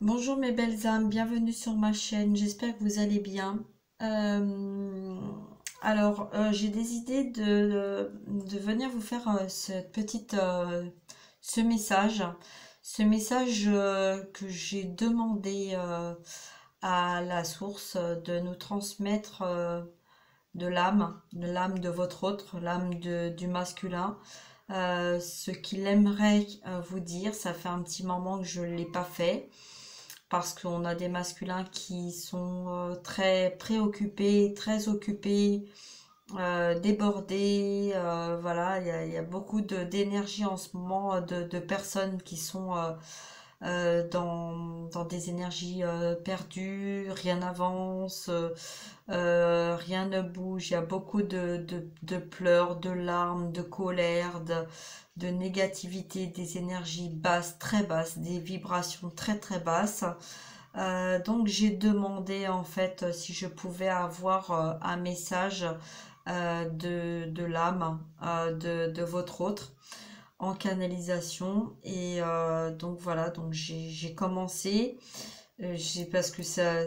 Bonjour mes belles âmes, bienvenue sur ma chaîne, j'espère que vous allez bien. J'ai décidé de venir vous faire ce message que j'ai demandé à la source de nous transmettre de l'âme de votre autre, du masculin. Ce qu'il aimerait vous dire, ça fait un petit moment que je ne l'ai pas fait parce qu'on a des masculins qui sont très préoccupés, très occupés, débordés. Voilà, il y a beaucoup d'énergie en ce moment de personnes qui sont dans des énergies perdues, rien n'avance, rien ne bouge. Il y a beaucoup de pleurs, de larmes, de colère, de négativité, des énergies basses, très basses, des vibrations très très basses. Donc j'ai demandé en fait si je pouvais avoir un message de l'âme de votre autre en canalisation et donc voilà, donc j'ai commencé. Parce que ça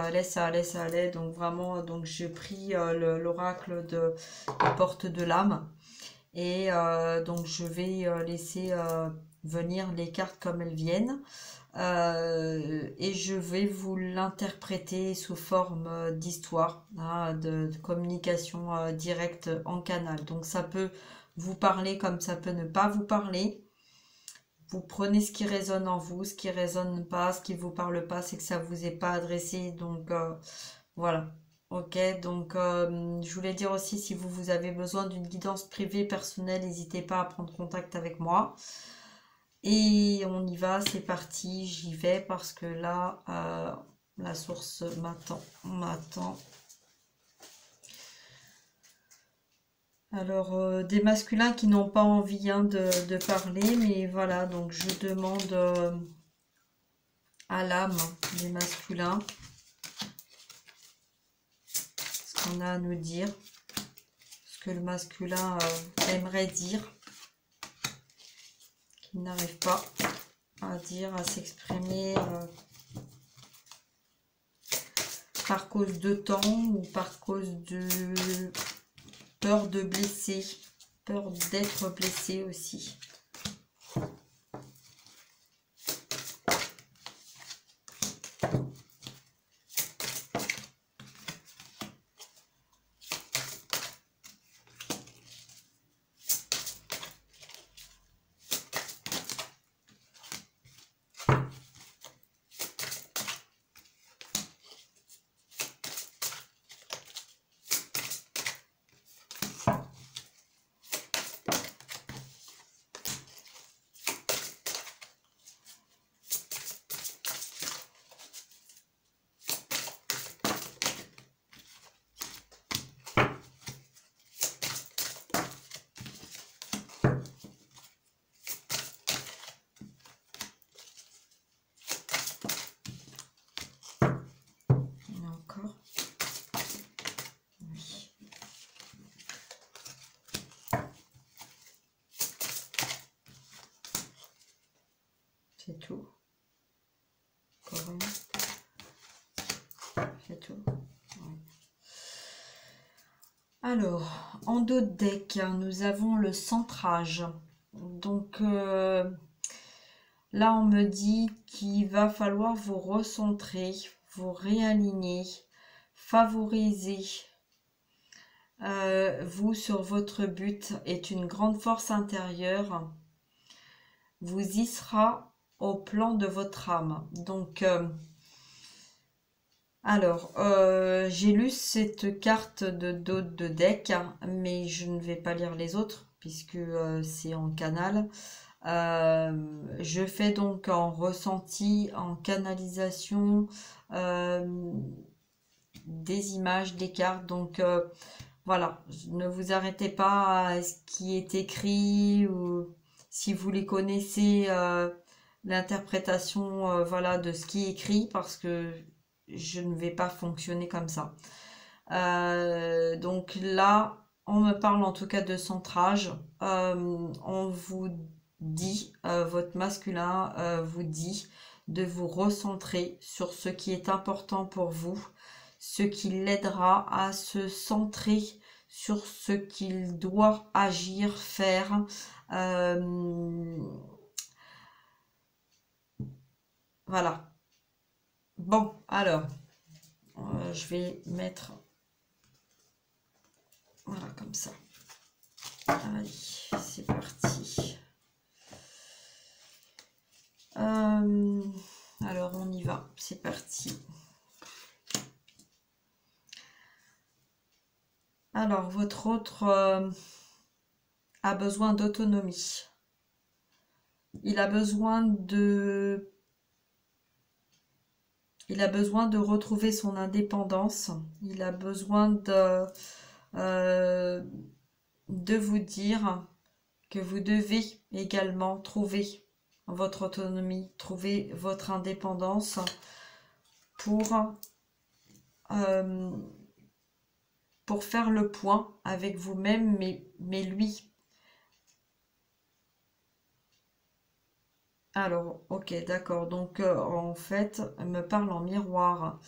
allait, donc vraiment, donc j'ai pris l'oracle de la porte de l'âme et donc je vais laisser venir les cartes comme elles viennent. Et je vais vous l'interpréter sous forme d'histoire, hein, de communication directe en canal. Donc ça peut vous parler comme ça peut ne pas vous parler. Vous prenez ce qui résonne en vous, ce qui résonne pas, ce qui vous parle pas, c'est que ça vous est pas adressé. Donc voilà. Ok, donc je voulais dire aussi, si vous avez besoin d'une guidance privée personnelle, n'hésitez pas à prendre contact avec moi. Et on y va, c'est parti, j'y vais parce que là, la source m'attend. Alors, des masculins qui n'ont pas envie hein, de parler, mais voilà, donc je demande à l'âme des masculins ce qu'on a à nous dire, ce que le masculin aimerait dire, qu'il n'arrive pas à dire, à s'exprimer par cause de temps ou par cause de peur de blesser, peur d'être blessé aussi. Encore. Oui. C'est tout. Encore une. C'est tout. Oui. Alors, en dos de deck, nous avons le centrage. Donc là, on me dit qu'il va falloir vous recentrer, vous réaligner, favoriser vous sur votre but est une grande force intérieure. Vous y sera au plan de votre âme. Donc, j'ai lu cette carte de dos de deck, hein, mais je ne vais pas lire les autres puisque c'est en canal. Je fais donc en ressenti, en canalisation des images, des cartes. Donc voilà, ne vous arrêtez pas à ce qui est écrit ou si vous les connaissez, l'interprétation voilà, de ce qui est écrit parce que je ne vais pas fonctionner comme ça. Donc là, on me parle en tout cas de centrage. On vous dit, votre masculin vous dit de vous recentrer sur ce qui est important pour vous, ce qui l'aidera à se centrer sur ce qu'il doit agir, faire. Voilà. Bon, alors, je vais mettre... Voilà, comme ça. Allez, c'est parti. Alors, on y va. C'est parti. Alors, votre autre a besoin d'autonomie. Il a besoin de retrouver son indépendance. Il a besoin de vous dire que vous devez également trouver votre autonomie, trouver votre indépendance pour faire le point avec vous-même, mais lui. Alors, ok, d'accord. Donc, en fait, elle me parle en miroir.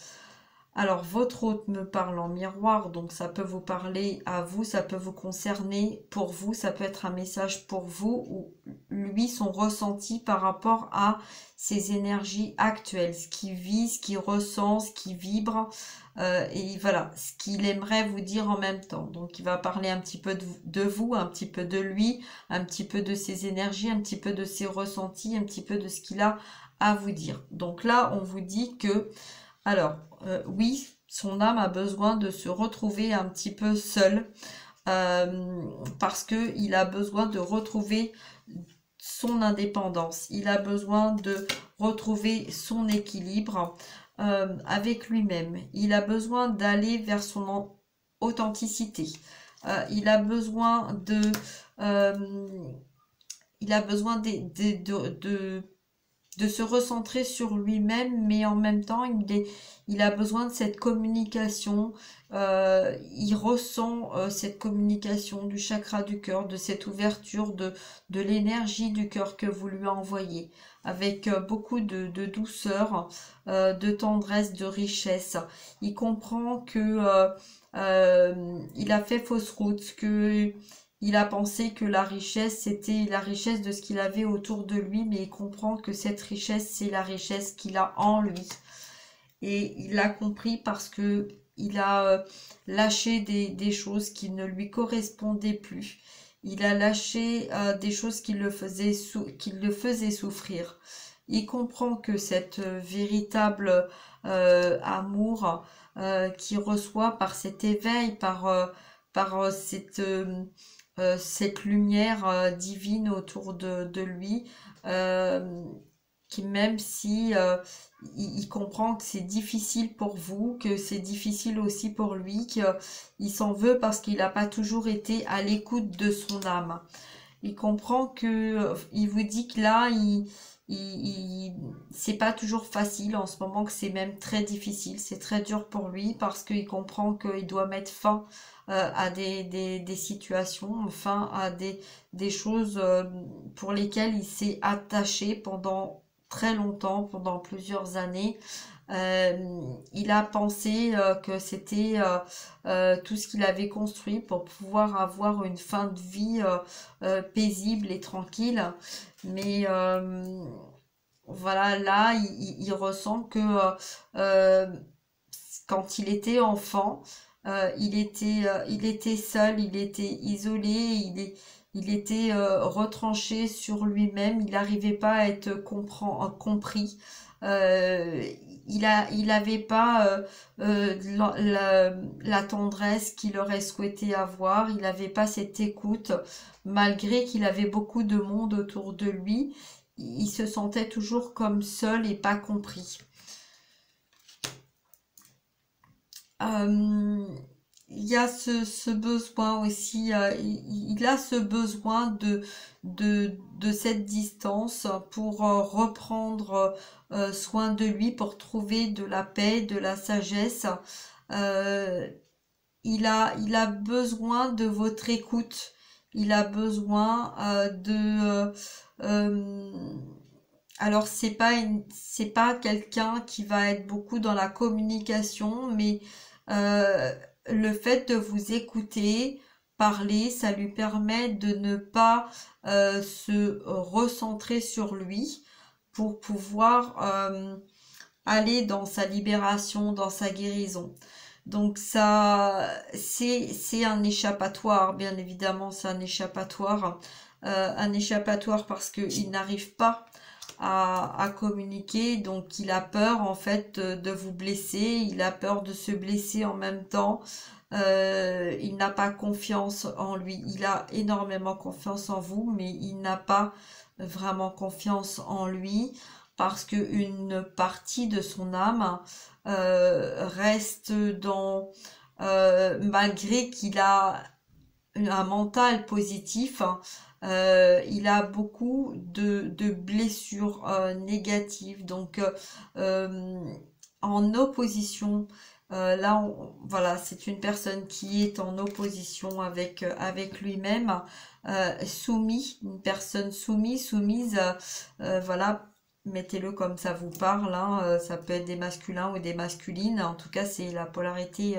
Alors, votre hôte me parle en miroir, donc ça peut vous parler à vous, ça peut vous concerner pour vous, ça peut être un message pour vous, ou lui, son ressenti par rapport à ses énergies actuelles, ce qu'il vit, ce qu'il ressent, ce qui vibre, et voilà, ce qu'il aimerait vous dire en même temps. Donc, il va parler un petit peu de vous, un petit peu de lui, un petit peu de ses énergies, un petit peu de ses ressentis, un petit peu de ce qu'il a à vous dire. Donc là, on vous dit que... Alors, oui, son âme a besoin de se retrouver un petit peu seul parce qu'il a besoin de retrouver son indépendance. Il a besoin de retrouver son équilibre avec lui-même. Il a besoin d'aller vers son authenticité. Il a besoin de... il a besoin de se recentrer sur lui-même, mais en même temps, il a besoin de cette communication. Il ressent cette communication du chakra du cœur, de cette ouverture, de l'énergie du cœur que vous lui envoyez, avec beaucoup de douceur, de tendresse, de richesse. Il comprend que il a fait fausse route, que il a pensé que la richesse, c'était la richesse de ce qu'il avait autour de lui, mais il comprend que cette richesse, c'est la richesse qu'il a en lui. Et il l'a compris parce que il a lâché des choses qui ne lui correspondaient plus. Il a lâché des choses qui le faisaient souffrir. Il comprend que cette véritable amour qu'il reçoit par cet éveil, par cette lumière divine autour de lui, qui même si il comprend que c'est difficile pour vous, que c'est difficile aussi pour lui, qu'il s'en veut parce qu'il n'a pas toujours été à l'écoute de son âme. Il comprend que il vous dit que là, c'est pas toujours facile en ce moment, que c'est même très difficile, c'est très dur pour lui parce qu'il comprend qu'il doit mettre fin à des situations, fin à des choses pour lesquelles il s'est attaché pendant très longtemps, pendant plusieurs années. Il a pensé que c'était tout ce qu'il avait construit pour pouvoir avoir une fin de vie paisible et tranquille. Mais voilà, là, il ressent que quand il était enfant, il était seul, il était isolé, il était retranché sur lui-même, il n'arrivait pas à être compris. Euh, il avait pas la tendresse qu'il aurait souhaité avoir, il n'avait pas cette écoute, malgré qu'il avait beaucoup de monde autour de lui, il se sentait toujours comme seul et pas compris. Il y a ce besoin aussi, il a ce besoin de cette distance pour reprendre soin de lui, pour trouver de la paix, de la sagesse. Euh, il a besoin de votre écoute. Il a besoin de... alors c'est pas quelqu'un qui va être beaucoup dans la communication, mais euh, le fait de vous écouter parler, ça lui permet de ne pas se recentrer sur lui pour pouvoir aller dans sa libération, dans sa guérison. Donc ça, c'est un échappatoire, bien évidemment, c'est un échappatoire parce qu'il n'arrive pas à communiquer, donc il a peur en fait de vous blesser, il a peur de se blesser en même temps. Il n'a pas confiance en lui, il a énormément confiance en vous, mais il n'a pas vraiment confiance en lui parce que une partie de son âme reste dans malgré qu'il a un mental positif, hein, il a beaucoup de blessures négatives. Donc, en opposition, là, voilà, c'est une personne qui est en opposition avec lui-même, soumis, une personne soumise, voilà. Mettez-le comme ça vous parle, hein, ça peut être des masculins ou des masculines. En tout cas, c'est la polarité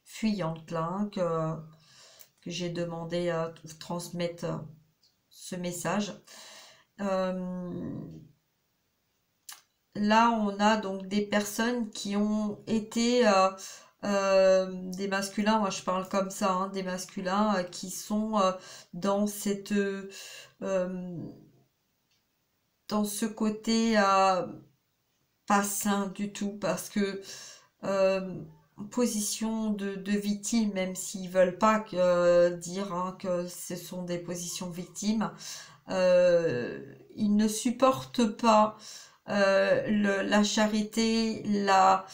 fuyante là, hein, que j'ai demandé à transmettre ce message. Là, on a donc des personnes qui ont été des masculins, moi je parle comme ça, hein, des masculins qui sont dans cette dans ce côté pas sain du tout parce que position de victime, même s'ils veulent pas dire hein, que ce sont des positions victimes, ils ne supportent pas la charité, la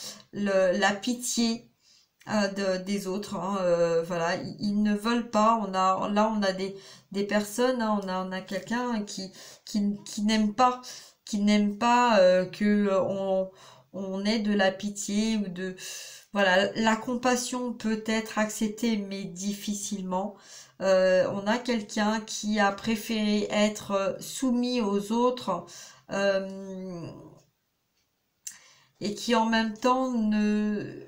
pitié des autres. Hein, voilà, ils ne veulent pas. On a des personnes, hein, on a quelqu'un qui n'aime pas que on ait de la pitié ou de voilà, la compassion peut être acceptée mais difficilement. On a quelqu'un qui a préféré être soumis aux autres euh, et qui en même temps ne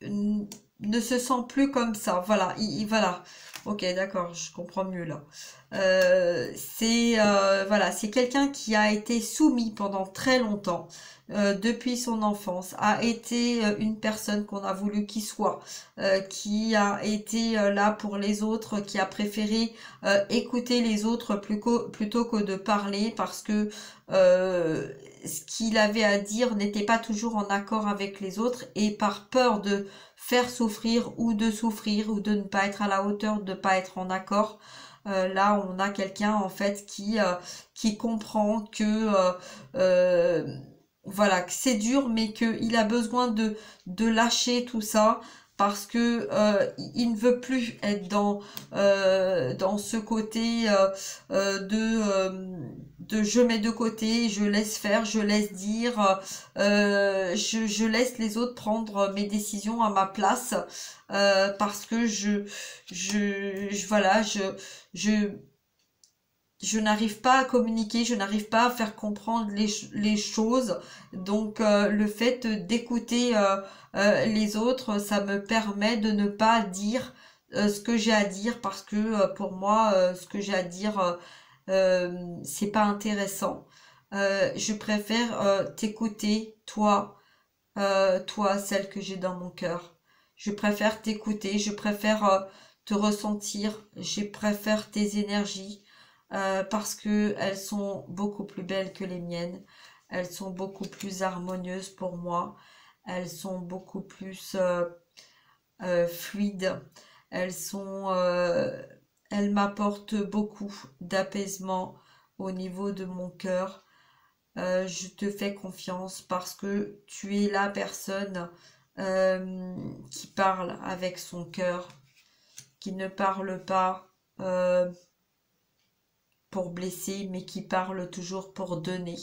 se sent plus comme ça. Voilà, voilà. Ok, d'accord, je comprends mieux là. Voilà, c'est quelqu'un qui a été soumis pendant très longtemps, depuis son enfance, a été une personne qu'on a voulu qu'il soit, qui a été là pour les autres, qui a préféré écouter les autres plutôt que de parler parce que ce qu'il avait à dire n'était pas toujours en accord avec les autres et par peur de faire souffrir ou de ne pas être à la hauteur, de ne pas être en accord. Là, on a quelqu'un en fait qui comprend que voilà, que c'est dur, mais qu'il a besoin de lâcher tout ça parce que il ne veut plus être dans ce côté de je mets de côté, je laisse faire, je laisse dire, je laisse les autres prendre mes décisions à ma place parce que voilà, je je n'arrive pas à communiquer, je n'arrive pas à faire comprendre les choses. Donc le fait d'écouter les autres, ça me permet de ne pas dire ce que j'ai à dire parce que pour moi, ce que j'ai à dire, c'est pas intéressant. Je préfère t'écouter, toi, celle que j'ai dans mon cœur. Je préfère t'écouter, je préfère te ressentir, je préfère tes énergies parce que elles sont beaucoup plus belles que les miennes. Elles sont beaucoup plus harmonieuses pour moi. Elles sont beaucoup plus fluides. Elles sont, elles m'apportent beaucoup d'apaisement au niveau de mon cœur. Je te fais confiance parce que tu es la personne qui parle avec son cœur, qui ne parle pas pour blesser, mais qui parle toujours pour donner,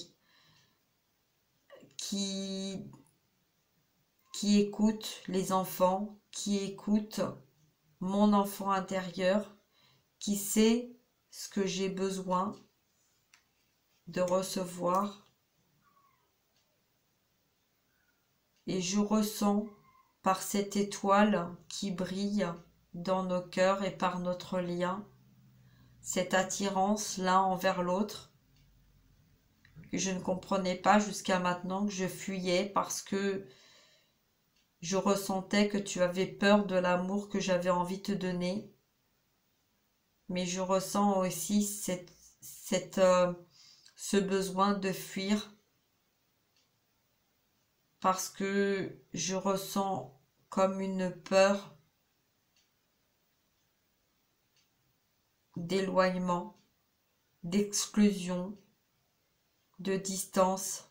qui, qui écoute les enfants, qui écoute mon enfant intérieur, qui sait ce que j'ai besoin de recevoir et je ressens par cette étoile qui brille dans nos cœurs et par notre lien, cette attirance l'un envers l'autre que je ne comprenais pas jusqu'à maintenant, que je fuyais parce que je ressentais que tu avais peur de l'amour que j'avais envie de te donner. Mais je ressens aussi ce besoin de fuir parce que je ressens comme une peur d'éloignement, d'exclusion, de distance.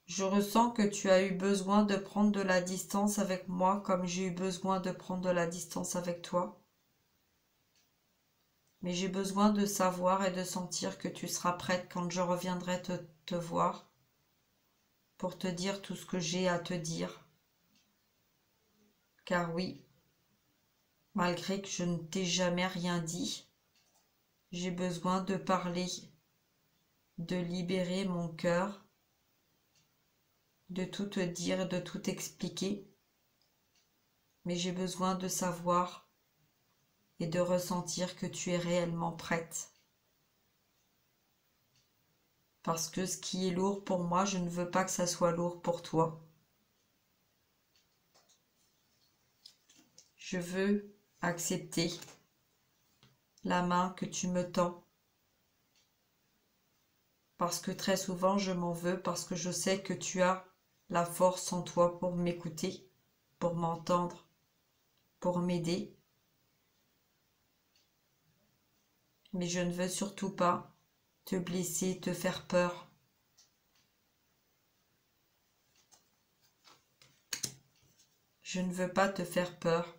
Je ressens que tu as eu besoin de prendre de la distance avec moi comme j'ai eu besoin de prendre de la distance avec toi. Mais j'ai besoin de savoir et de sentir que tu seras prête quand je reviendrai te voir pour te dire tout ce que j'ai à te dire. Car oui, malgré que je ne t'ai jamais rien dit, j'ai besoin de parler, de libérer mon cœur, de tout te dire et de tout expliquer. Mais j'ai besoin de savoir et de ressentir que tu es réellement prête. Parce que ce qui est lourd pour moi, je ne veux pas que ça soit lourd pour toi. Je veux accepter la main que tu me tends. Parce que très souvent, je m'en veux, parce que je sais que tu as la force en toi pour m'écouter, pour m'entendre, pour m'aider. Mais je ne veux surtout pas te blesser, te faire peur. Je ne veux pas te faire peur.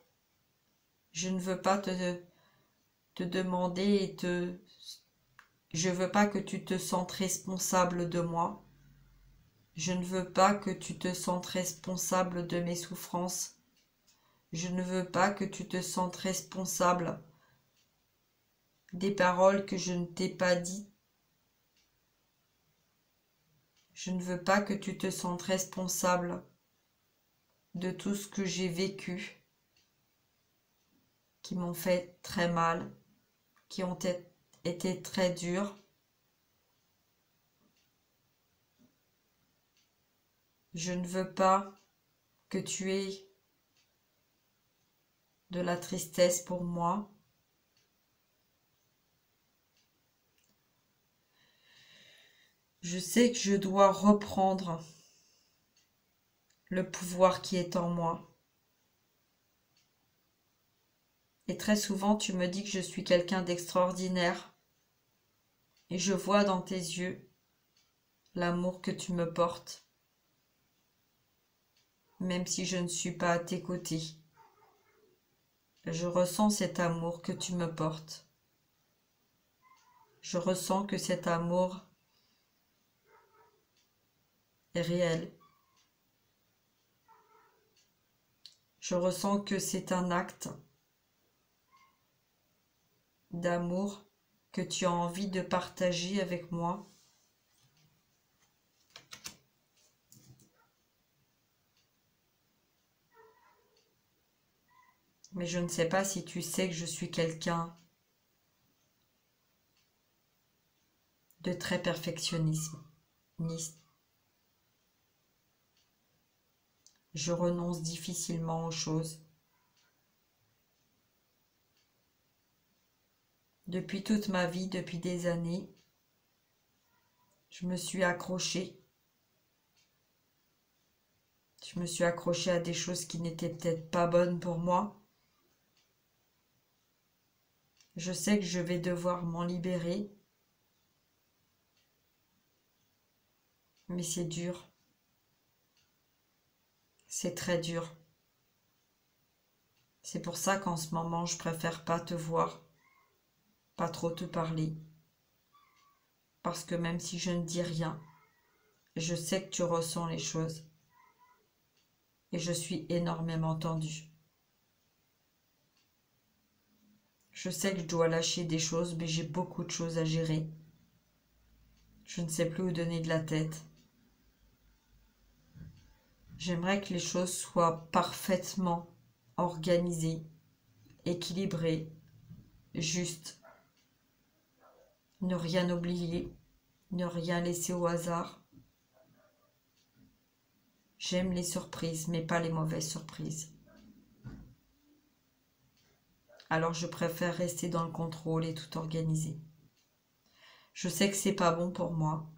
Je ne veux pas te demander je veux pas que tu te sentes responsable de moi. Je ne veux pas que tu te sentes responsable de mes souffrances. Je ne veux pas que tu te sentes responsable des paroles que je ne t'ai pas dites. Je ne veux pas que tu te sentes responsable de tout ce que j'ai vécu, qui m'ont fait très mal, qui ont été très durs. Je ne veux pas que tu aies de la tristesse pour moi. Je sais que je dois reprendre le pouvoir qui est en moi. Et très souvent, tu me dis que je suis quelqu'un d'extraordinaire. Et je vois dans tes yeux l'amour que tu me portes, même si je ne suis pas à tes côtés. Je ressens cet amour que tu me portes. Je ressens que cet amour est réel. Je ressens que c'est un acte d'amour que tu as envie de partager avec moi. Mais je ne sais pas si tu sais que je suis quelqu'un de très perfectionniste. Je renonce difficilement aux choses. Depuis toute ma vie, depuis des années, je me suis accrochée. Je me suis accrochée à des choses qui n'étaient peut-être pas bonnes pour moi. Je sais que je vais devoir m'en libérer. Mais c'est dur. C'est très dur. C'est pour ça qu'en ce moment, je préfère pas te voir, pas trop te parler. Parce que même si je ne dis rien, je sais que tu ressens les choses. Et je suis énormément tendue. Je sais que je dois lâcher des choses, mais j'ai beaucoup de choses à gérer. Je ne sais plus où donner de la tête. J'aimerais que les choses soient parfaitement organisées, équilibrées, justes. Ne rien oublier, ne rien laisser au hasard. J'aime les surprises, mais pas les mauvaises surprises. Alors je préfère rester dans le contrôle et tout organiser. Je sais que c'est pas bon pour moi.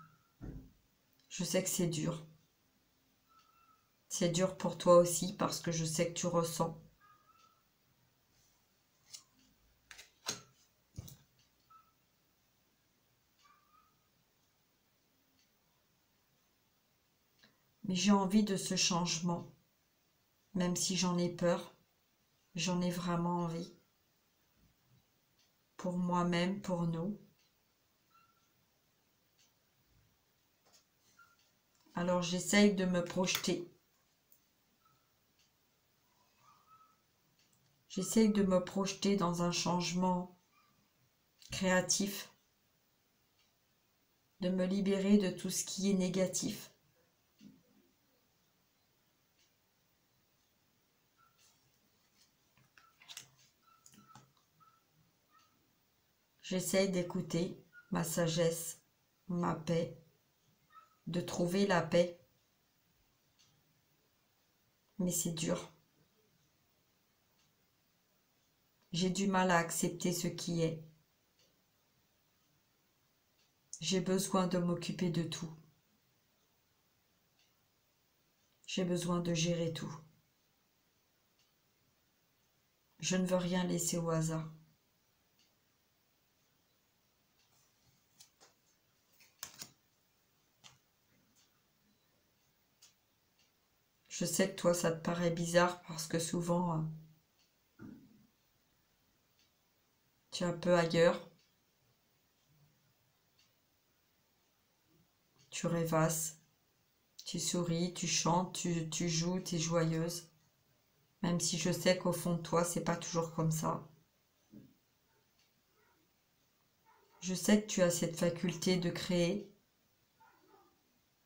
Je sais que c'est dur. C'est dur pour toi aussi parce que je sais que tu ressens. Mais j'ai envie de ce changement. Même si j'en ai peur, j'en ai vraiment envie. Pour moi-même, pour nous. Alors j'essaye de me projeter. J'essaye de me projeter dans un changement créatif, de me libérer de tout ce qui est négatif. J'essaye d'écouter ma sagesse, ma paix, de trouver la paix. Mais c'est dur. J'ai du mal à accepter ce qui est. J'ai besoin de m'occuper de tout. J'ai besoin de gérer tout. Je ne veux rien laisser au hasard. Je sais que toi, ça te paraît bizarre parce que souvent, tu es un peu ailleurs. Tu rêvasses, tu souris, tu chantes, tu joues, tu es joyeuse. Même si je sais qu'au fond de toi, c'est pas toujours comme ça. Je sais que tu as cette faculté de créer,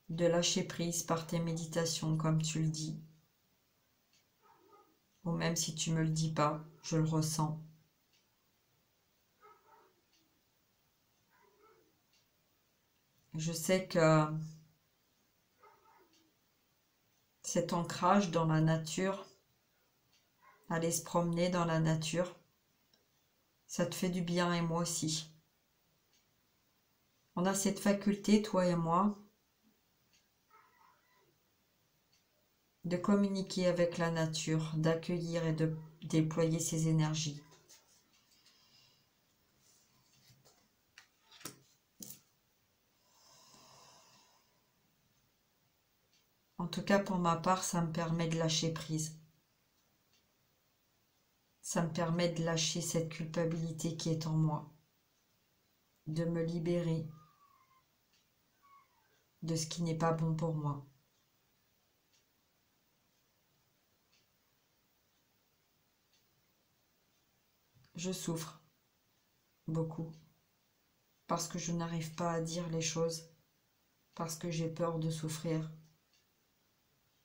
de lâcher prise par tes méditations, comme tu le dis. Ou même si tu me le dis pas, je le ressens. Je sais que cet ancrage dans la nature, aller se promener dans la nature, ça te fait du bien et moi aussi. On a cette faculté, toi et moi, de communiquer avec la nature, d'accueillir et de déployer ses énergies. En tout cas, pour ma part, ça me permet de lâcher prise. Ça me permet de lâcher cette culpabilité qui est en moi, de me libérer de ce qui n'est pas bon pour moi. Je souffre beaucoup parce que je n'arrive pas à dire les choses, parce que j'ai peur de souffrir,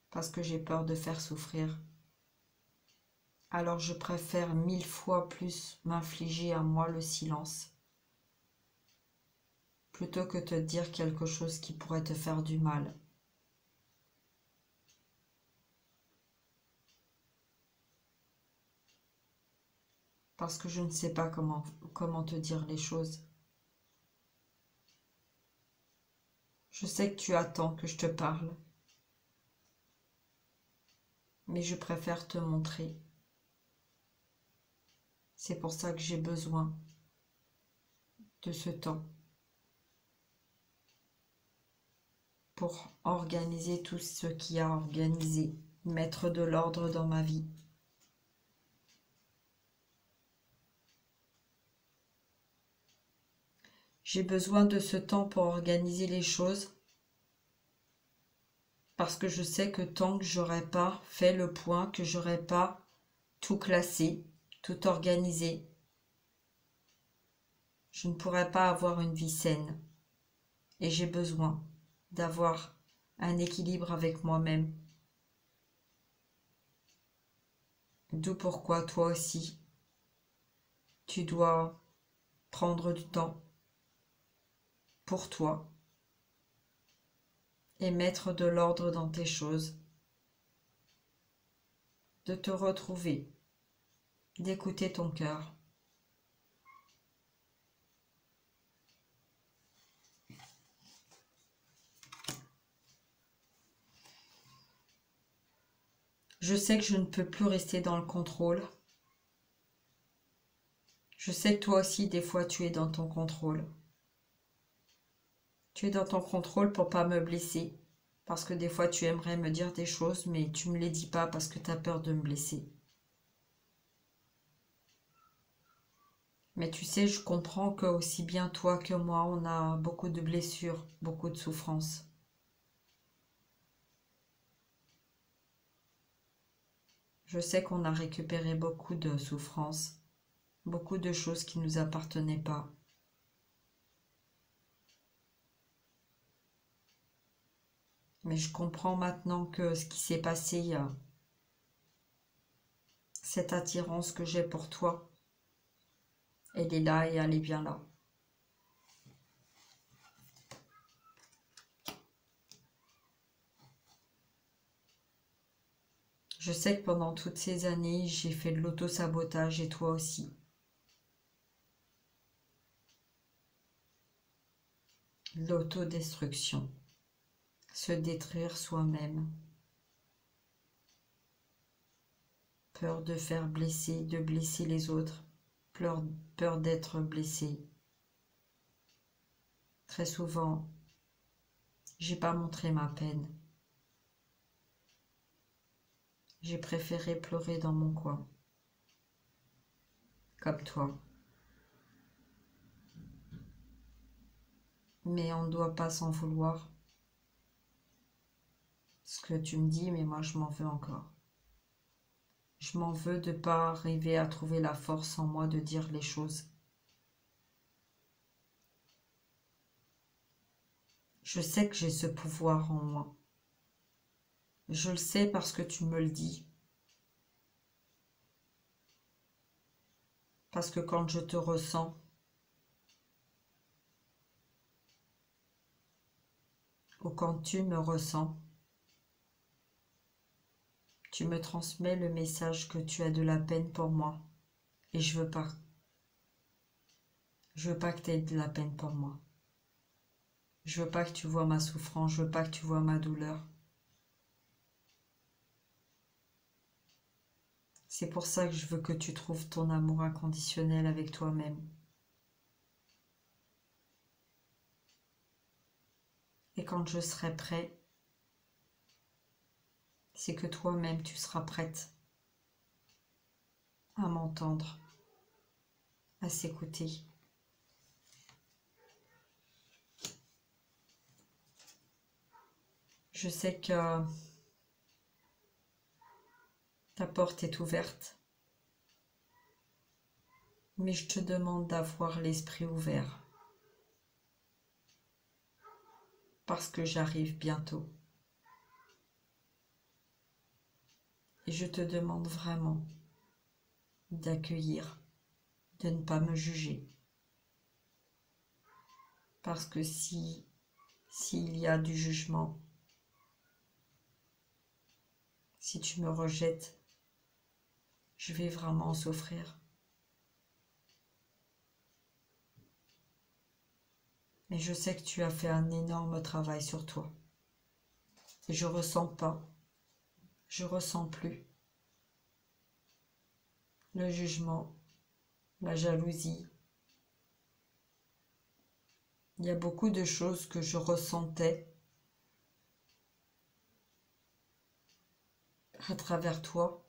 parce que j'ai peur de faire souffrir. Alors je préfère 1000 fois plus m'infliger à moi le silence, plutôt que te dire quelque chose qui pourrait te faire du mal. Parce que je ne sais pas comment te dire les choses. Je sais que tu attends que je te parle, mais je préfère te montrer. C'est pour ça que j'ai besoin de ce temps pour organiser tout ce qu'il y a à organiser, mettre de l'ordre dans ma vie. J'ai besoin de ce temps pour organiser les choses parce que je sais que tant que j'aurai pas fait le point, que j'aurai pas tout classé, tout organisé, je ne pourrai pas avoir une vie saine. et j'ai besoin d'avoir un équilibre avec moi-même. D'où pourquoi toi aussi, tu dois prendre du temps pour toi et mettre de l'ordre dans tes choses, de te retrouver, d'écouter ton cœur. Je sais que je ne peux plus rester dans le contrôle. Je sais que toi aussi, des fois, tu es dans ton contrôle. Tu es dans ton contrôle pour pas me blesser. Parce que des fois, tu aimerais me dire des choses, mais tu me les dis pas parce que tu as peur de me blesser. Mais tu sais, je comprends que aussi bien toi que moi, on a beaucoup de blessures, beaucoup de souffrances. Je sais qu'on a récupéré beaucoup de souffrances, beaucoup de choses qui ne nous appartenaient pas. Mais je comprends maintenant que ce qui s'est passé, cette attirance que j'ai pour toi, elle est là et elle est bien là. Je sais que pendant toutes ces années, j'ai fait de l'auto-sabotage et toi aussi. L'autodestruction. Se détruire soi-même. Peur de faire blesser, de blesser les autres. Peur d'être blessé. Très souvent, j'ai pas montré ma peine. J'ai préféré pleurer dans mon coin. Comme toi. Mais on ne doit pas s'en vouloir. Ce que tu me dis, mais moi je m'en veux encore. Je m'en veux de ne pas arriver à trouver la force en moi de dire les choses. Je sais que j'ai ce pouvoir en moi. Je le sais parce que tu me le dis. Parce que quand je te ressens, ou quand tu me ressens, tu me transmets le message que tu as de la peine pour moi. Et je veux pas. Je veux pas que tu aies de la peine pour moi. Je veux pas que tu vois ma souffrance, je veux pas que tu vois ma douleur. C'est pour ça que je veux que tu trouves ton amour inconditionnel avec toi-même. Et quand je serai prêt, c'est que toi-même tu seras prête à m'entendre, à s'écouter. Je sais que ta porte est ouverte, mais je te demande d'avoir l'esprit ouvert, parce que j'arrive bientôt. Et je te demande vraiment d'accueillir, de ne pas me juger. Parce que s'il y a du jugement, si tu me rejettes, je vais vraiment souffrir. Mais je sais que tu as fait un énorme travail sur toi. Et je ressens pas, je ressens plus le jugement, la jalousie. Il y a beaucoup de choses que je ressentais à travers toi,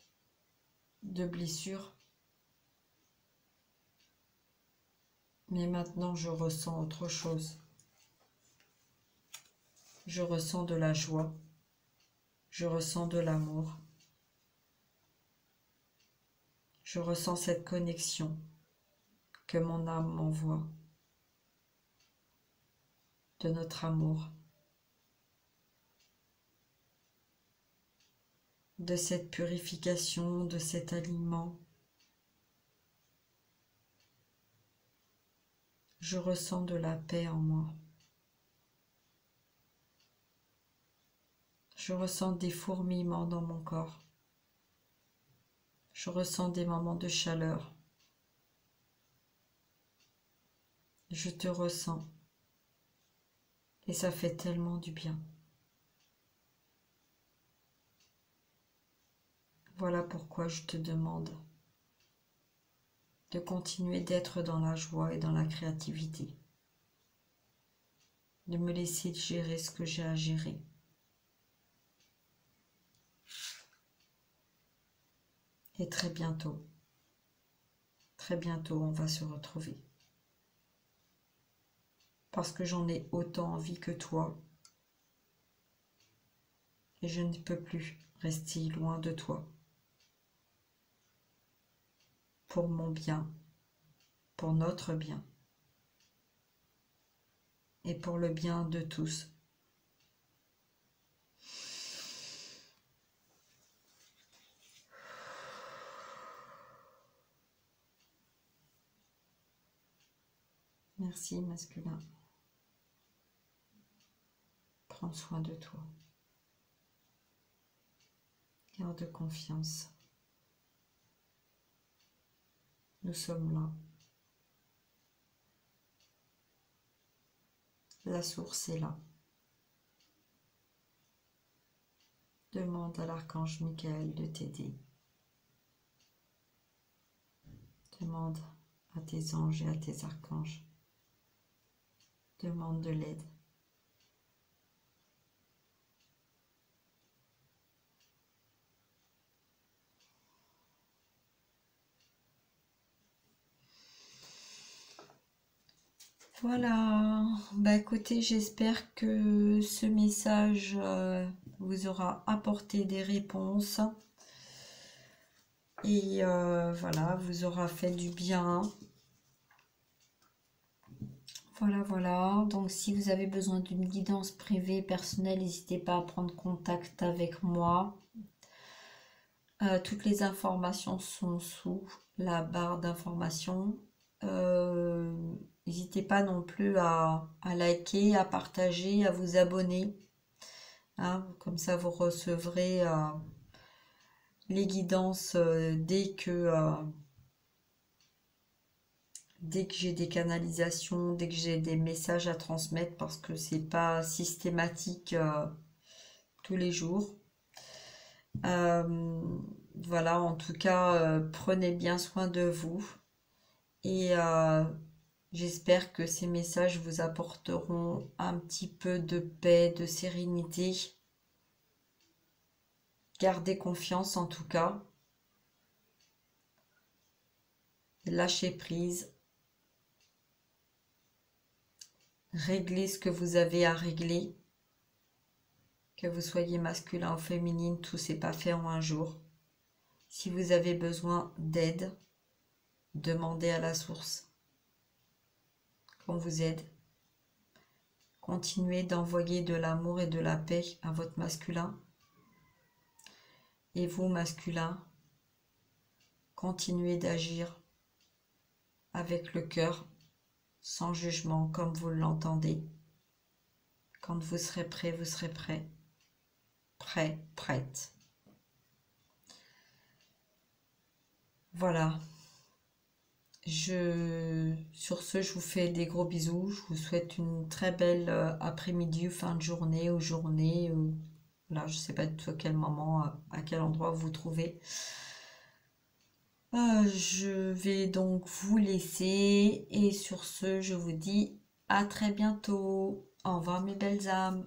de blessures. Mais maintenant, je ressens autre chose. Je ressens de la joie. Je ressens de l'amour. Je ressens cette connexion que mon âme m'envoie. de notre amour, de cette purification, de cet alignement. Je ressens de la paix en moi. Je ressens des fourmillements dans mon corps. Je ressens des moments de chaleur. Je te ressens. Et ça fait tellement du bien. Voilà pourquoi je te demande de continuer d'être dans la joie et dans la créativité. De me laisser gérer ce que j'ai à gérer. Et très bientôt, on va se retrouver. Parce que j'en ai autant envie que toi. Et je ne peux plus rester loin de toi. Pour mon bien, pour notre bien. Et pour le bien de tous. Merci, masculin. Prends soin de toi. Garde confiance. Nous sommes là. La source est là. Demande à l'archange Michael de t'aider. Demande à tes anges et à tes archanges. Demande de l'aide. Voilà, bah écoutez, j'espère que ce message vous aura apporté des réponses et voilà, vous aura fait du bien. Voilà, donc si vous avez besoin d'une guidance privée personnelle, n'hésitez pas à prendre contact avec moi. Toutes les informations sont sous la barre d'informations. N'hésitez pas non plus à liker, à partager, à vous abonner. Hein, comme ça, vous recevrez les guidances dès que j'ai des canalisations, dès que j'ai des messages à transmettre, parce que c'est pas systématique tous les jours. Voilà, en tout cas, prenez bien soin de vous. Et j'espère que ces messages vous apporteront un petit peu de paix, de sérénité. Gardez confiance en tout cas. Lâchez prise. Réglez ce que vous avez à régler. Que vous soyez masculin ou féminine, tout s'est pas fait en un jour. Si vous avez besoin d'aide, demandez à la source qu'on vous aide. Continuez d'envoyer de l'amour et de la paix à votre masculin. Et vous, masculin, continuez d'agir avec le cœur, sans jugement, comme vous l'entendez. Quand vous serez prêt, vous serez prêt. Prêt, prête. Voilà. Sur ce, je vous fais des gros bisous. Je vous souhaite une très belle après-midi ou fin de journée ou journée. Là, je ne sais pas du tout à quel moment, à quel endroit vous vous trouvez. Je vais donc vous laisser. Et sur ce, je vous dis à très bientôt. Au revoir mes belles âmes.